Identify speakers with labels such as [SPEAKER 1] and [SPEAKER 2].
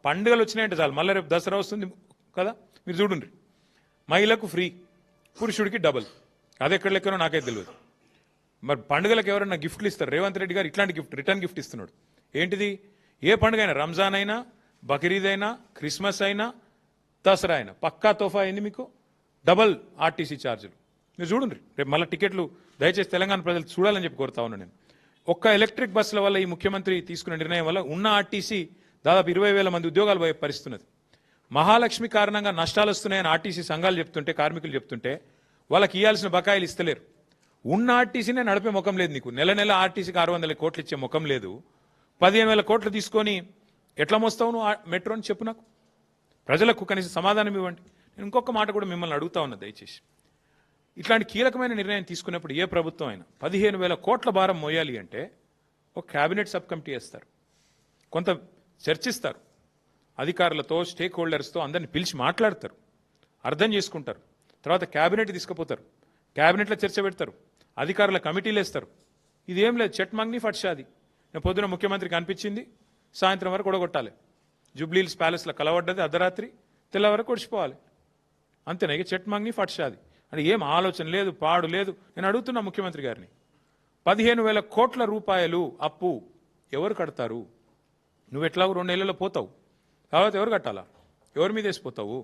[SPEAKER 1] పండుగలు వచ్చినాయంటే చాలు, మళ్ళీ రేపు దసరా వస్తుంది కదా, మీరు చూడండి, మహిళకు ఫ్రీ, పురుషుడికి డబుల్. అది ఎక్కడ లెక్కనో నాకైతే తెలియదు. మరి పండుగలకు ఎవరైనా గిఫ్ట్లు ఇస్తారు? రేవంత్ రెడ్డి గారు ఇట్లాంటి గిఫ్ట్, రిటర్న్ గిఫ్ట్ ఇస్తున్నాడు. ఏంటిది? ఏ పండుగ అయినా, రంజాన్ అయినా, బక్రీద్ అయినా, క్రిస్మస్ అయినా, దసరా అయినా పక్కా తోఫా అయింది మీకు, డబల్ ఆర్టీసీ ఛార్జీలు. మీరు చూడండి, రేపు మళ్ళీ టికెట్లు దయచేసి తెలంగాణ ప్రజలు చూడాలని చెప్పి కోరుతా ఉన్నాను నేను. ఒక్క ఎలక్ట్రిక్ బస్సుల వల్ల ఈ ముఖ్యమంత్రి తీసుకున్న నిర్ణయం వల్ల ఉన్న ఆర్టీసీ దాదాపు 20,000 మంది ఉద్యోగాలు పోయే పరిస్థితున్నది. మహాలక్ష్మి కారణంగా నష్టాలు వస్తున్నాయని ఆర్టీసీ సంఘాలు చెప్తుంటే, కార్మికులు చెప్తుంటే, వాళ్ళకి ఇవ్వాల్సిన బకాయిలు ఇస్తలేరు. ఉన్న ఆర్టీసీనే నడిపే ముఖం లేదు నీకు. నెల నెల ఆర్టీసీకి 600 కోట్లు ఇచ్చే ముఖం లేదు. 15,000 కోట్లు తీసుకొని ఎట్లా మోస్తావు నువ్వు మెట్రోని? చెప్పు నాకు. ప్రజలకు కనీసం సమాధానం ఇవ్వండి. నేను ఇంకొక మాట కూడా మిమ్మల్ని అడుగుతా ఉన్నా దయచేసి. ఇట్లాంటి కీలకమైన నిర్ణయం తీసుకున్నప్పుడు ఏ ప్రభుత్వం అయినా 15,000 కోట్ల భారం మోయాలి అంటే ఒక క్యాబినెట్ సబ్ కమిటీ వేస్తారు, కొంత చర్చిస్తారు, అధికారులతో, స్టేక్ హోల్డర్స్తో అందరిని పిలిచి మాట్లాడతారు, అర్థం చేసుకుంటారు, తర్వాత క్యాబినెట్ తీసుకుపోతారు, క్యాబినెట్లో చర్చ పెడతారు, అధికారుల కమిటీలు వేస్తారు. ఇదేం లేదు, చెట్ మంగ్ని ఫట్షాది. నేను పొద్దున ముఖ్యమంత్రికి అనిపించింది, సాయంత్రం వరకు కొడగొట్టాలి. జూబ్లీహిల్స్ ప్యాలెస్లో కలవడ్డది అర్ధరాత్రి, తెల్లవరకు కొడిచిపోవాలి. అంతేనా? ఇక చెట్ మంగ్ని ఫట్షాది అంటే ఏం ఆలోచన లేదు, పాడు లేదు. నేను అడుగుతున్నా ముఖ్యమంత్రి గారిని, 15,000 కోట్ల రూపాయలు అప్పు ఎవరు కడతారు? నువ్వు ఎట్లాగో 2 నెలల్లో పోతావు, కాబట్టి ఎవరు కట్టాలా? ఎవరి మీద వేసిపోతావు?